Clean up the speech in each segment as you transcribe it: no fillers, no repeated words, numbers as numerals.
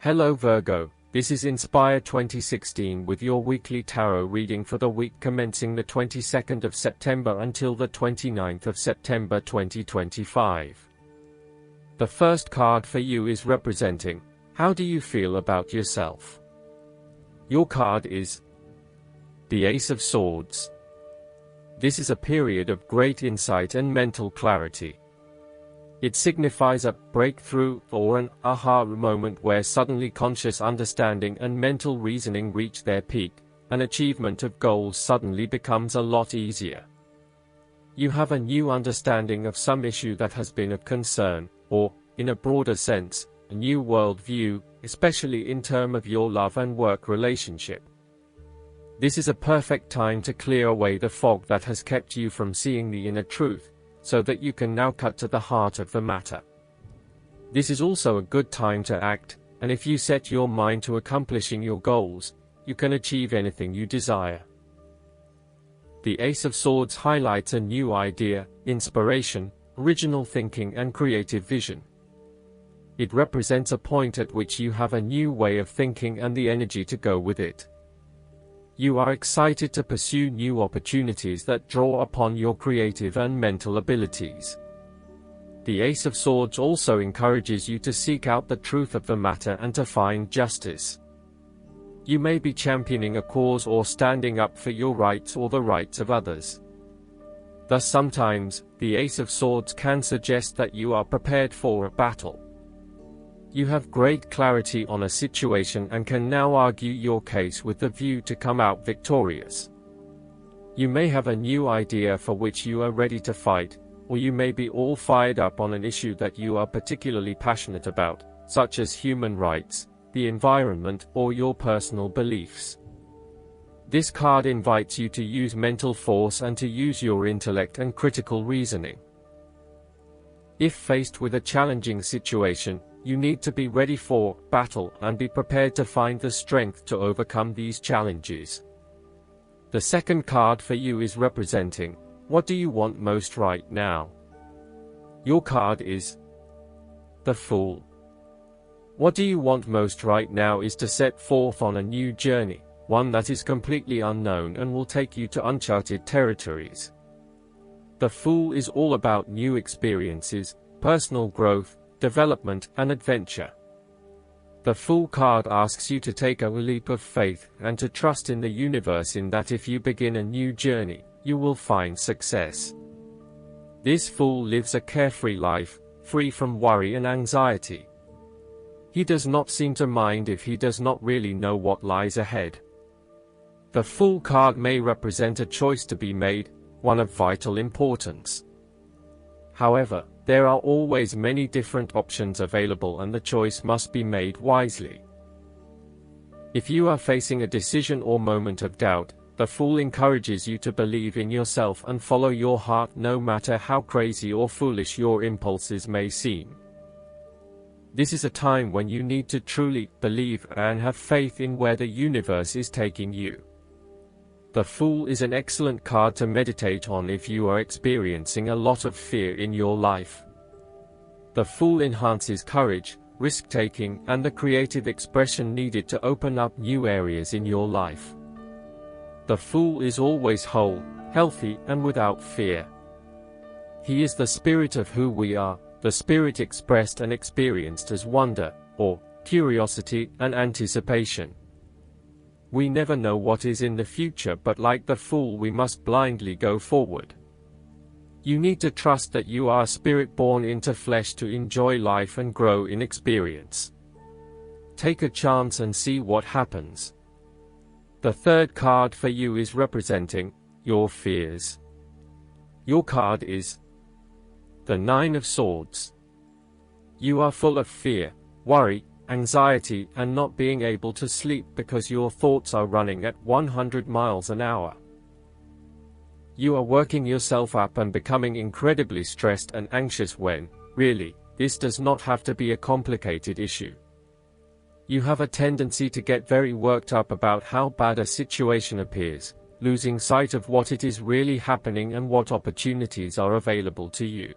Hello Virgo, this is Inspire 2016 with your weekly tarot reading for the week commencing the 22nd of September until the 29th of September 2025. The first card for you is representing, how do you feel about yourself? Your card is the Ace of Swords. This is a period of great insight and mental clarity. It signifies a breakthrough or an aha moment where suddenly conscious understanding and mental reasoning reach their peak, and achievement of goals suddenly becomes a lot easier. You have a new understanding of some issue that has been of concern, or, in a broader sense, a new worldview, especially in terms of your love and work relationship. This is a perfect time to clear away the fog that has kept you from seeing the inner truth, so that you can now cut to the heart of the matter. This is also a good time to act, and if you set your mind to accomplishing your goals, you can achieve anything you desire. The Ace of Swords highlights a new idea, inspiration, original thinking and creative vision. It represents a point at which you have a new way of thinking and the energy to go with it. You are excited to pursue new opportunities that draw upon your creative and mental abilities. The Ace of Swords also encourages you to seek out the truth of the matter and to find justice. You may be championing a cause or standing up for your rights or the rights of others. Thus sometimes, the Ace of Swords can suggest that you are prepared for a battle. You have great clarity on a situation and can now argue your case with the view to come out victorious. You may have a new idea for which you are ready to fight, or you may be all fired up on an issue that you are particularly passionate about, such as human rights, the environment, or your personal beliefs. This card invites you to use mental force and to use your intellect and critical reasoning. If faced with a challenging situation, you need to be ready for battle and be prepared to find the strength to overcome these challenges. The second card for you is representing, what do you want most right now? Your card is the Fool. What do you want most right now is to set forth on a new journey, one that is completely unknown and will take you to uncharted territories. The Fool is all about new experiences, personal growth, development, and adventure. The Fool card asks you to take a leap of faith and to trust in the universe in that if you begin a new journey, you will find success. This Fool lives a carefree life, free from worry and anxiety. He does not seem to mind if he does not really know what lies ahead. The Fool card may represent a choice to be made, one of vital importance. However, there are always many different options available and the choice must be made wisely. If you are facing a decision or moment of doubt, the Fool encourages you to believe in yourself and follow your heart no matter how crazy or foolish your impulses may seem. This is a time when you need to truly believe and have faith in where the universe is taking you. The Fool is an excellent card to meditate on if you are experiencing a lot of fear in your life. The Fool enhances courage, risk-taking, and the creative expression needed to open up new areas in your life. The Fool is always whole, healthy, and without fear. He is the spirit of who we are, the spirit expressed and experienced as wonder, or curiosity and anticipation. We never know what is in the future, but like the Fool we must blindly go forward. You need to trust that you are a spirit born into flesh to enjoy life and grow in experience. Take a chance and see what happens. The third card for you is representing your fears. Your card is the Nine of Swords. You are full of fear, worry, anxiety, and not being able to sleep because your thoughts are running at 100 miles an hour. You are working yourself up and becoming incredibly stressed and anxious when, really, this does not have to be a complicated issue. You have a tendency to get very worked up about how bad a situation appears, losing sight of what it is really happening and what opportunities are available to you.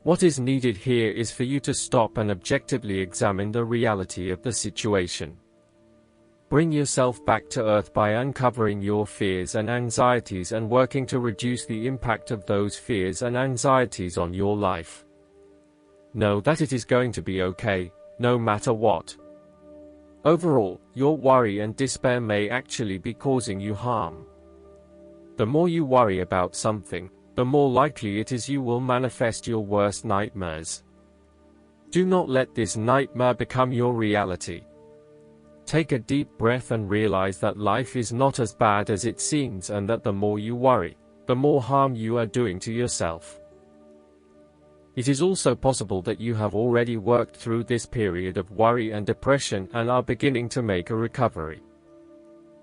What is needed here is for you to stop and objectively examine the reality of the situation. Bring yourself back to earth by uncovering your fears and anxieties and working to reduce the impact of those fears and anxieties on your life. Know that it is going to be okay, no matter what. Overall, your worry and despair may actually be causing you harm. The more you worry about something, the more likely it is you will manifest your worst nightmares. Do not let this nightmare become your reality. Take a deep breath and realize that life is not as bad as it seems, and that the more you worry, the more harm you are doing to yourself. It is also possible that you have already worked through this period of worry and depression and are beginning to make a recovery.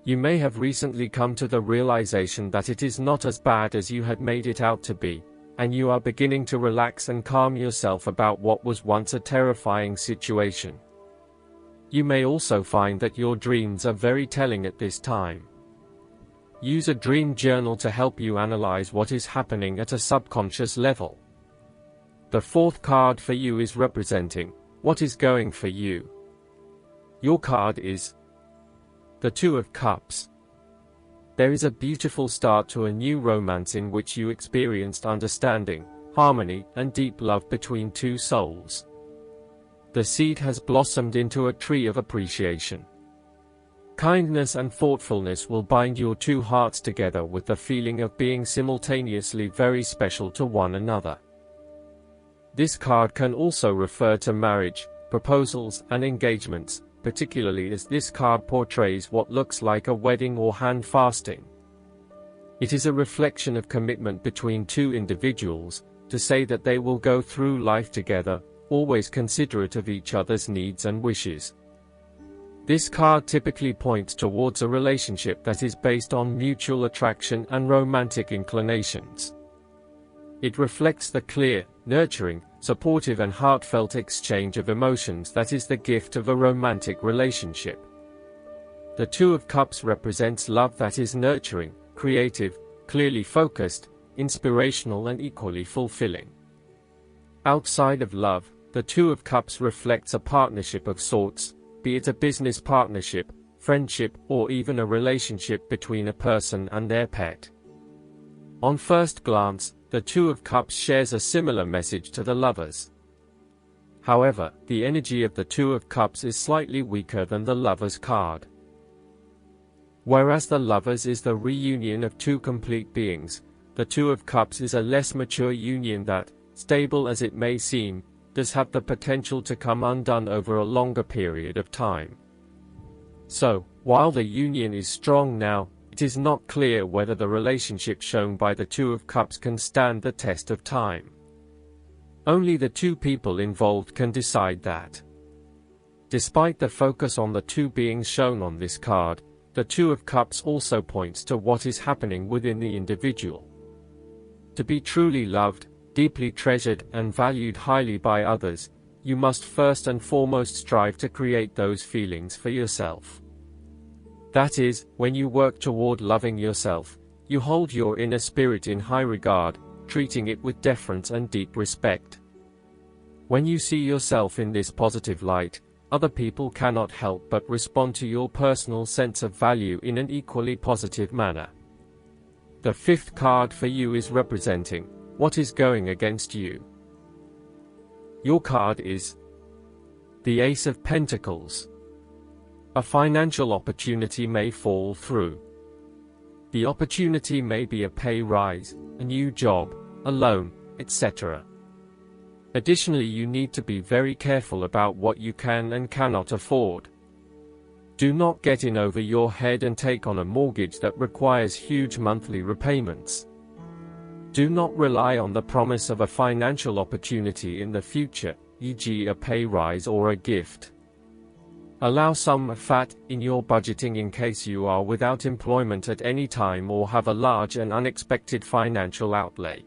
You may have recently come to the realization that it is not as bad as you had made it out to be, and you are beginning to relax and calm yourself about what was once a terrifying situation. You may also find that your dreams are very telling at this time. Use a dream journal to help you analyze what is happening at a subconscious level. The fourth card for you is representing what is going for you. Your card is the Two of Cups. There is a beautiful start to a new romance in which you experienced understanding, harmony, and deep love between two souls. The seed has blossomed into a tree of appreciation. Kindness and thoughtfulness will bind your two hearts together with the feeling of being simultaneously very special to one another. This card can also refer to marriage, proposals, and engagements, particularly as this card portrays what looks like a wedding or hand fasting. It is a reflection of commitment between two individuals, to say that they will go through life together, always considerate of each other's needs and wishes. This card typically points towards a relationship that is based on mutual attraction and romantic inclinations. It reflects the clear, nurturing, supportive and heartfelt exchange of emotions that is the gift of a romantic relationship. The Two of Cups represents love that is nurturing, creative, clearly focused, inspirational and equally fulfilling. Outside of love, the Two of Cups reflects a partnership of sorts, be it a business partnership, friendship, or even a relationship between a person and their pet. On first glance, the Two of Cups shares a similar message to the Lovers. However, the energy of the Two of Cups is slightly weaker than the Lovers card. Whereas the Lovers is the reunion of two complete beings, the Two of Cups is a less mature union that, stable as it may seem, does have the potential to come undone over a longer period of time. So, while the union is strong now, it is not clear whether the relationship shown by the Two of Cups can stand the test of time. Only the two people involved can decide that. Despite the focus on the two beings shown on this card, the Two of Cups also points to what is happening within the individual. To be truly loved, deeply treasured, and valued highly by others, you must first and foremost strive to create those feelings for yourself. That is, when you work toward loving yourself, you hold your inner spirit in high regard, treating it with deference and deep respect. When you see yourself in this positive light, other people cannot help but respond to your personal sense of value in an equally positive manner. The fifth card for you is representing what is going against you. Your card is the Ace of Pentacles. A financial opportunity may fall through. The opportunity may be a pay rise, a new job, a loan, etc. Additionally, you need to be very careful about what you can and cannot afford. Do not get in over your head and take on a mortgage that requires huge monthly repayments. Do not rely on the promise of a financial opportunity in the future, e.g. a pay rise or a gift. Allow some fat in your budgeting in case you are without employment at any time or have a large and unexpected financial outlay.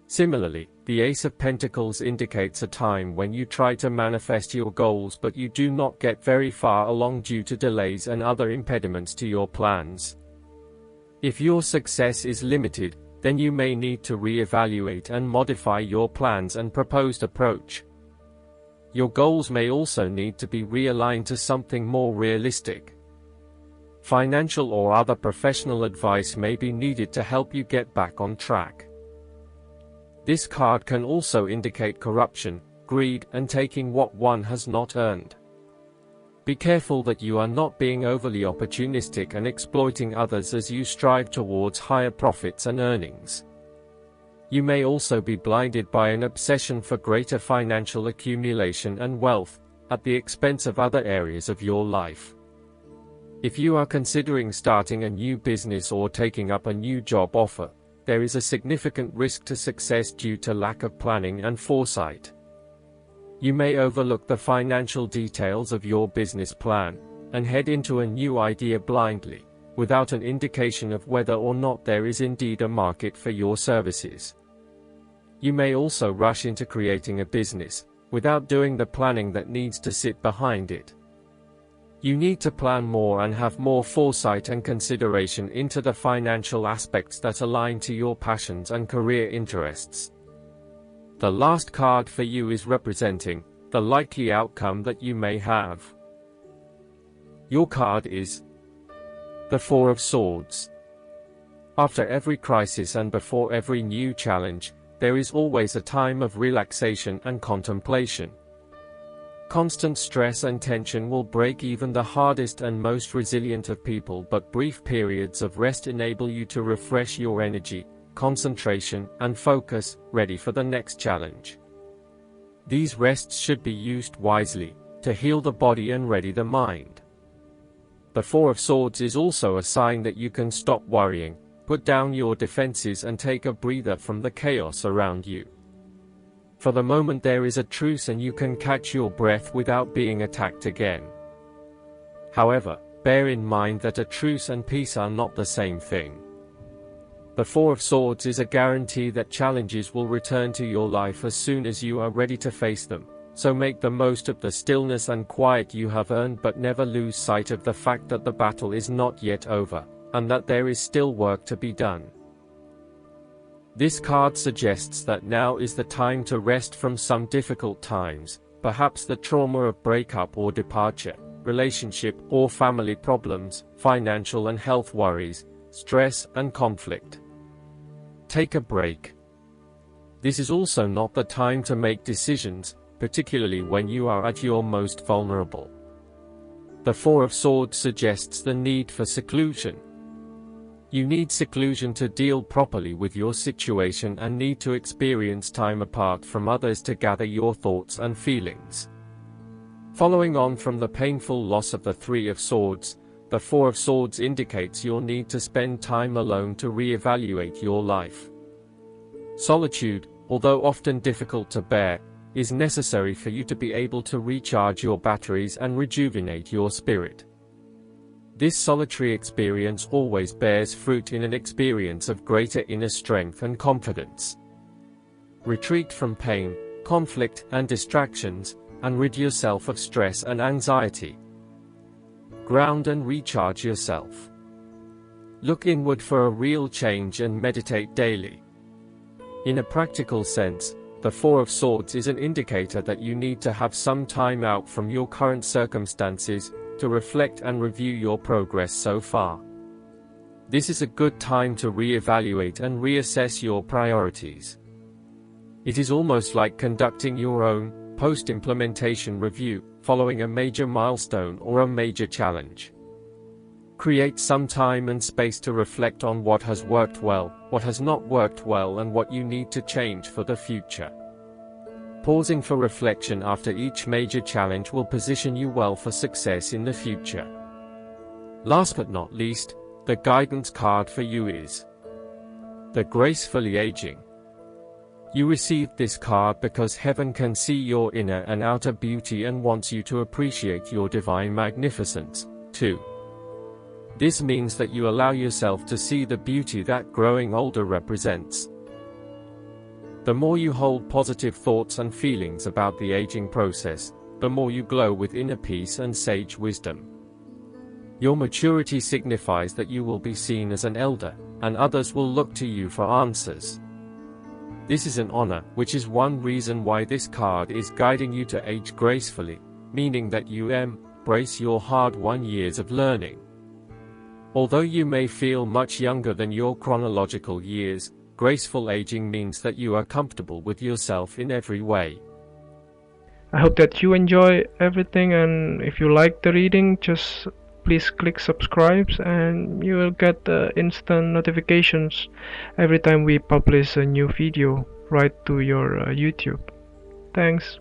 Similarly, the Ace of Pentacles indicates a time when you try to manifest your goals but you do not get very far along due to delays and other impediments to your plans. If your success is limited, then you may need to reevaluate and modify your plans and proposed approach. Your goals may also need to be realigned to something more realistic. Financial or other professional advice may be needed to help you get back on track. This card can also indicate corruption, greed, and taking what one has not earned. Be careful that you are not being overly opportunistic and exploiting others as you strive towards higher profits and earnings. You may also be blinded by an obsession for greater financial accumulation and wealth, at the expense of other areas of your life. If you are considering starting a new business or taking up a new job offer, there is a significant risk to success due to lack of planning and foresight. You may overlook the financial details of your business plan, and head into a new idea blindly, without an indication of whether or not there is indeed a market for your services. You may also rush into creating a business, without doing the planning that needs to sit behind it. You need to plan more and have more foresight and consideration into the financial aspects that align to your passions and career interests. The last card for you is representing the likely outcome that you may have. Your card is the Four of Swords. After every crisis and before every new challenge, there is always a time of relaxation and contemplation. Constant stress and tension will break even the hardest and most resilient of people, but brief periods of rest enable you to refresh your energy, concentration, and focus, ready for the next challenge. These rests should be used wisely, to heal the body and ready the mind. The Four of Swords is also a sign that you can stop worrying, put down your defenses and take a breather from the chaos around you. For the moment there is a truce and you can catch your breath without being attacked again. However, bear in mind that a truce and peace are not the same thing. The Four of Swords is a guarantee that challenges will return to your life as soon as you are ready to face them, so make the most of the stillness and quiet you have earned, but never lose sight of the fact that the battle is not yet over, and that there is still work to be done. This card suggests that now is the time to rest from some difficult times, perhaps the trauma of breakup or departure, relationship or family problems, financial and health worries, stress and conflict. Take a break. This is also not the time to make decisions, particularly when you are at your most vulnerable. The Four of Swords suggests the need for seclusion. You need seclusion to deal properly with your situation and need to experience time apart from others to gather your thoughts and feelings. Following on from the painful loss of the Three of Swords, the Four of Swords indicates your need to spend time alone to reevaluate your life. Solitude, although often difficult to bear, is necessary for you to be able to recharge your batteries and rejuvenate your spirit. This solitary experience always bears fruit in an experience of greater inner strength and confidence. Retreat from pain, conflict, and distractions, and rid yourself of stress and anxiety. Ground and recharge yourself. Look inward for a real change and meditate daily. In a practical sense, the Four of Swords is an indicator that you need to have some time out from your current circumstances, to reflect and review your progress so far. This is a good time to reevaluate and reassess your priorities. It is almost like conducting your own post-implementation review, following a major milestone or a major challenge. Create some time and space to reflect on what has worked well, what has not worked well, and what you need to change for the future. Pausing for reflection after each major challenge will position you well for success in the future. Last but not least, the guidance card for you is the Gracefully Aging. You received this card because heaven can see your inner and outer beauty and wants you to appreciate your divine magnificence, too. This means that you allow yourself to see the beauty that growing older represents. The more you hold positive thoughts and feelings about the aging process, the more you glow with inner peace and sage wisdom. Your maturity signifies that you will be seen as an elder, and others will look to you for answers. This is an honor, which is one reason why this card is guiding you to age gracefully, meaning that you embrace your hard-won years of learning. Although you may feel much younger than your chronological years, graceful aging means that you are comfortable with yourself in every way. I hope that you enjoy everything, and if you like the reading, just please click subscribe and you will get instant notifications every time we publish a new video right to your YouTube. Thanks.